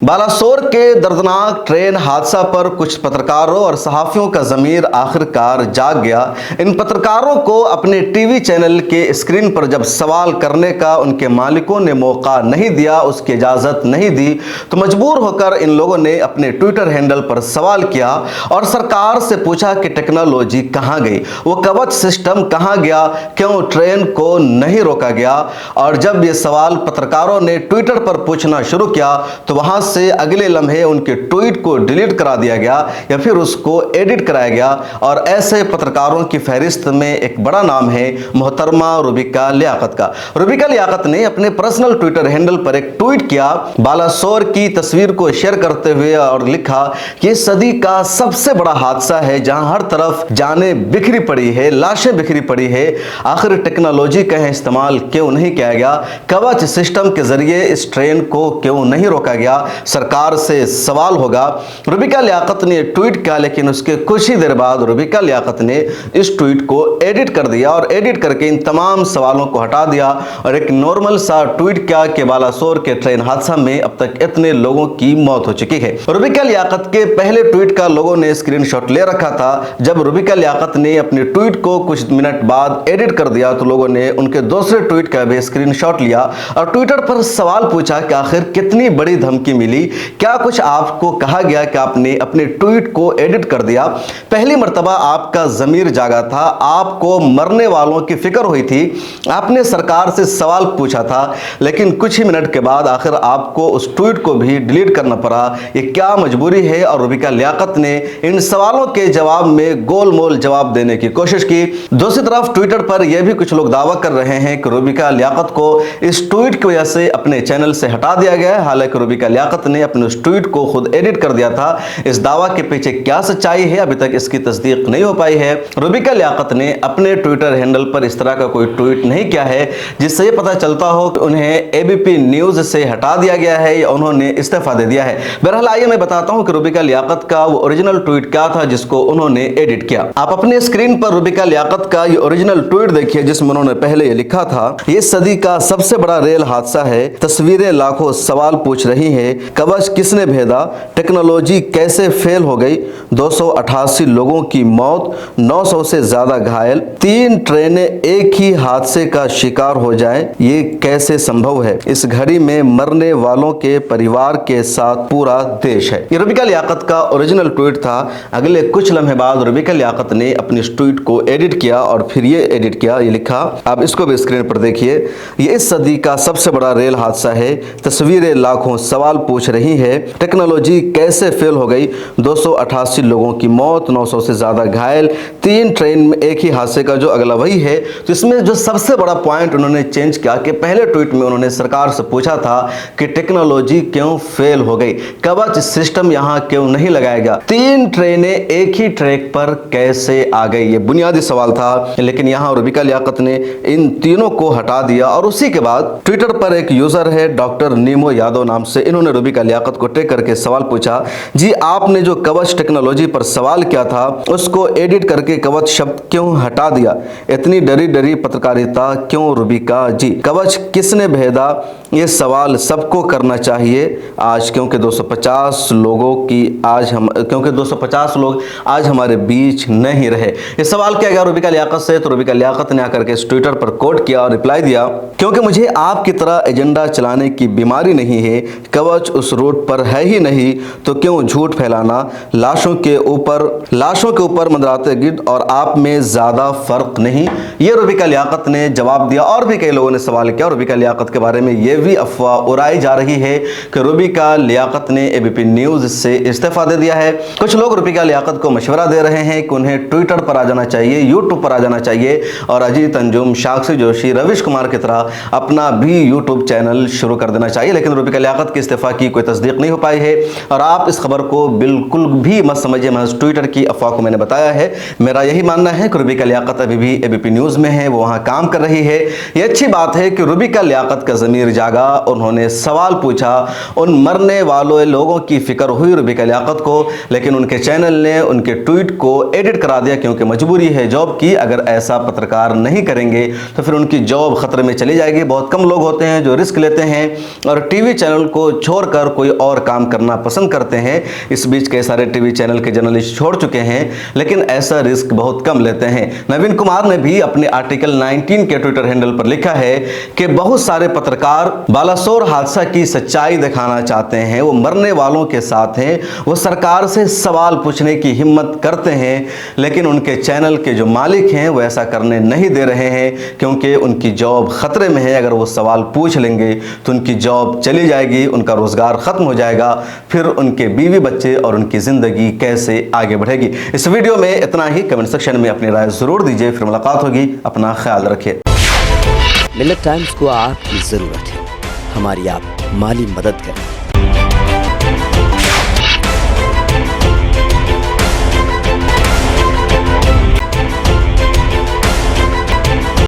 बालासोर के दर्दनाक ट्रेन हादसा पर कुछ पत्रकारों और सहाफियों का ज़मीर आखिरकार जाग गया। इन पत्रकारों को अपने टीवी चैनल के स्क्रीन पर जब सवाल करने का उनके मालिकों ने मौका नहीं दिया, उसकी इजाज़त नहीं दी, तो मजबूर होकर इन लोगों ने अपने ट्विटर हैंडल पर सवाल किया और सरकार से पूछा कि टेक्नोलॉजी कहाँ गई, वो कवच सिस्टम कहाँ गया, क्यों ट्रेन को नहीं रोका गया। और जब ये सवाल पत्रकारों ने ट्विटर पर पूछना शुरू किया तो वहां से अगले लम्हे उनके ट्वीट को डिलीट करा दिया गया या फिर उसको एडिट कराया गया। और ऐसे पत्रकारों की फहरिस्त में एक बड़ा नाम है मोहतरमा रुबिका लियाकत का। रुबिका लियाकत ने अपने पर्सनल ट्विटर हैंडल पर एक ट्वीट किया बालासोर की तस्वीर को शेयर करते हुए और लिखा कि सदी का सबसे बड़ा हादसा है, जहां हर तरफ जानें बिखरी पड़ी है, लाशें बिखरी पड़ी है। आखिर टेक्नोलॉजी का इस्तेमाल क्यों नहीं किया गया, कवच सिस्टम के जरिए इस ट्रेन को क्यों नहीं रोका गया, सरकार से सवाल होगा। रुबिका लियाकत ने ट्वीट किया, लेकिन उसके कुछ ही देर बाद रुबिका लियाकत ने इस ट्वीट को एडिट कर दिया और एडिट करके इन तमाम सवालों को हटा दिया और एक नॉर्मल सा ट्वीट किया कि बालासोर के ट्रेन हादसा में अब तक इतने लोगों की मौत हो चुकी है। रुबिका लियाकत के पहले ट्वीट का लोगों ने स्क्रीनशॉट ले रखा था। जब रुबिका लियाकत ने अपने ट्वीट को कुछ मिनट बाद एडिट कर दिया तो लोगों ने उनके दूसरे ट्वीट का भी स्क्रीनशॉट लिया और ट्विटर पर सवाल पूछा कि आखिर कितनी बड़ी धमकी मिली, क्या कुछ आपको कहा गया कि आपने अपने ट्वीट को एडिट कर दिया। पहली मर्तबा आपका ज़मीर जागा था, आपको मरने वालों की फिक्र हुई थी, आपने सरकार से सवाल पूछा था, लेकिन कुछ ही मिनट के बाद आखिर आपको उस ट्वीट को भी डिलीट करना पड़ा। ये क्या मजबूरी है। और रुबिका लियाकत ने इन सवालों के जवाब में गोलमोल जवाब देने की कोशिश की। दूसरी तरफ ट्विटर पर यह भी कुछ लोग दावा कर रहे हैं कि रुबिका लियाकत को इस ट्वीट की वजह से अपने चैनल से हटा दिया गया है। हालांकि रुबिका लियाकत ने अपने उस ट्वीट को खुद एडिट कर दिया था। इस दावा के पीछे क्या सच्चाई है, अभी तक इसकी तस्दीक नहीं हो पाई है। रुबिका लियाकत ने अपने ट्विटर हैंडल पर इस तरह का कोई ट्वीट नहीं किया है जिससे ये पता चलता हो कि उन्हें एबीपी न्यूज से हटा दिया गया है या उन्होंने इस्तीफा दे दिया है। बहरहाल आइए मैं बताता हूं कि रुबिका लियाकत का वो ओरिजिनल ट्वीट क्या था जिसको उन्होंने एडिट किया। आप अपने स्क्रीन पर रुबिका लियाकत का ये ओरिजिनल ट्वीट देखिए जिसमें उन्होंने पहले ये लिखा था, ये सदी का सबसे बड़ा रेल हादसा है, तस्वीरें लाखों सवाल पूछ रही है, कवच किसने भेदा, टेक्नोलॉजी कैसे फेल हो गई, 288 लोगों की मौत, 900 से ज्यादा घायल, 3 ट्रेनें एक ही हादसे का शिकार हो जाएं, ये कैसे संभव है। इस घड़ी में मरने वालों के परिवार के साथ पूरा देश है। ये रुबिका लियाकत का ओरिजिनल ट्वीट था। अगले कुछ लम्हे बाद रुबिका लियाकत ने अपने इस ट्वीट को एडिट किया और फिर ये एडिट किया, ये लिखा, आप इसको भी स्क्रीन पर देखिए, ये इस सदी का सबसे बड़ा रेल हादसा है, तस्वीरें लाखों सवाल पूछ रही है, टेक्नोलॉजी कैसे फेल हो गई, 288 लोगों की मौत, 900 से ज्यादा घायल, 3 ट्रेन में एक ही हादसे का, जो अगला वही है। तो इसमें जो सबसे बड़ा पॉइंट उन्होंने चेंज किया कि पहले ट्वीट में उन्होंने सरकार से पूछा था कि टेक्नोलॉजी क्यों फेल हो गई, कवच सिस्टम यहां क्यों नहीं लगाया गया, 3 ट्रेनें एक ही ट्रैक पर कैसे आ गई, ये बुनियादी सवाल था। लेकिन यहां रुबिका लियाकत ने इन तीनों को हटा दिया और उसी के बाद ट्विटर पर एक यूजर है डॉक्टर नीमो यादव नाम से, इन्होंने रुबिका लियाकत को टैग करके सवाल पूछा, जी आपने जो कवच टेक्नोलॉजी पर सवाल किया था उसको एडिट करके कवच शब्द क्यों हटा दिया, इतनी डरी डरी पत्रकारिता क्यों रुबिका जी, कवच किसने भेदा, ये सवाल सबको करना चाहिए आज, क्योंकि 250 लोग आज हमारे बीच नहीं रहे। ये सवाल किया गया रुबिका लियाकत से, तो रुबिका लियाकत ने आकर के इस ट्विटर पर कोट किया और रिप्लाई दिया, क्योंकि मुझे आपकी तरह एजेंडा चलाने की बीमारी नहीं है, कवच उस रूट पर है ही नहीं तो क्यों झूठ फैलाना, लाशों के ऊपर मंडराते गिद्ध और आप में ज्यादा फर्क नहीं। ये रुबिका लियाकत ने जवाब दिया और भी कई लोगों ने सवाल किया। रुबिका लियाकत के बारे में ये भी अफवाह उड़ाई जा रही है कि रुबिका लियाकत ने एबीपी न्यूज से इस्तीफा दे दिया है। कुछ लोग रुबिका लियाकत को मशवरा दे रहे हैं कि उन्हें ट्विटर पर आ जाना चाहिए, यूट्यूब पर आ जाना चाहिए और अजीत अंजुम, साक्षी जोशी, रविश कुमार की तरह अपना भी यूट्यूब चैनल शुरू कर देना चाहिए। लेकिन रुबिका लियाकत के इस्तीफा की कोई तस्दीक नहीं हो पाई है और आप इस खबर को बिल्कुल भी मत समझिए, महज ट्विटर की अफवाह को मैंने बताया है। मेरा यही मानना है कि रुबिका लियाकत अभी भी एबीपी न्यूज में है, वो वहां काम कर रही है। ये अच्छी बात है कि रुबिका लियाकत का ज़मीर जागा, उन्होंने सवाल पूछा, उन मरने वाले लोगों की फिक्र हुई रुबिका लियाकत को, लेकिन उनके चैनल ने उनके ट्वीट को एडिट करा दिया क्योंकि मजबूरी है जॉब की। अगर ऐसा पत्रकार नहीं करेंगे तो फिर उनकी जॉब खतरे में चली जाएगी। बहुत कम लोग होते हैं जो रिस्क लेते हैं और टीवी चैनल को छोड़कर छोड़कर कोई और काम करना पसंद करते हैं। इस बीच कई सारे टीवी चैनल के जर्नलिस्ट छोड़ चुके हैं, लेकिन ऐसा रिस्क बहुत कम लेते हैं। नवीन कुमार ने भी अपने आर्टिकल 19 के ट्विटर हैंडल पर लिखा है कि बहुत सारे पत्रकार बालासोर हादसा की सच्चाई दिखाना चाहते हैं, वो मरने वालों के साथ हैं, वो सरकार से सवाल पूछने की हिम्मत करते हैं, लेकिन उनके चैनल के जो मालिक हैं वो ऐसा करने नहीं दे रहे हैं, क्योंकि उनकी जॉब खतरे में है। अगर वो सवाल पूछ लेंगे तो उनकी जॉब चली जाएगी, उनका रोजगार खत्म हो जाएगा, फिर उनके बीवी बच्चे और उनकी जिंदगी कैसे आगे बढ़ेगी। इस वीडियो में इतना ही। कमेंट सेक्शन में अपनी राय जरूर दीजिए। फिर मुलाकात होगी। अपना ख्याल रखिए। मिल्लत टाइम्स को आपकी जरूरत है, हमारी आप माली मदद करें।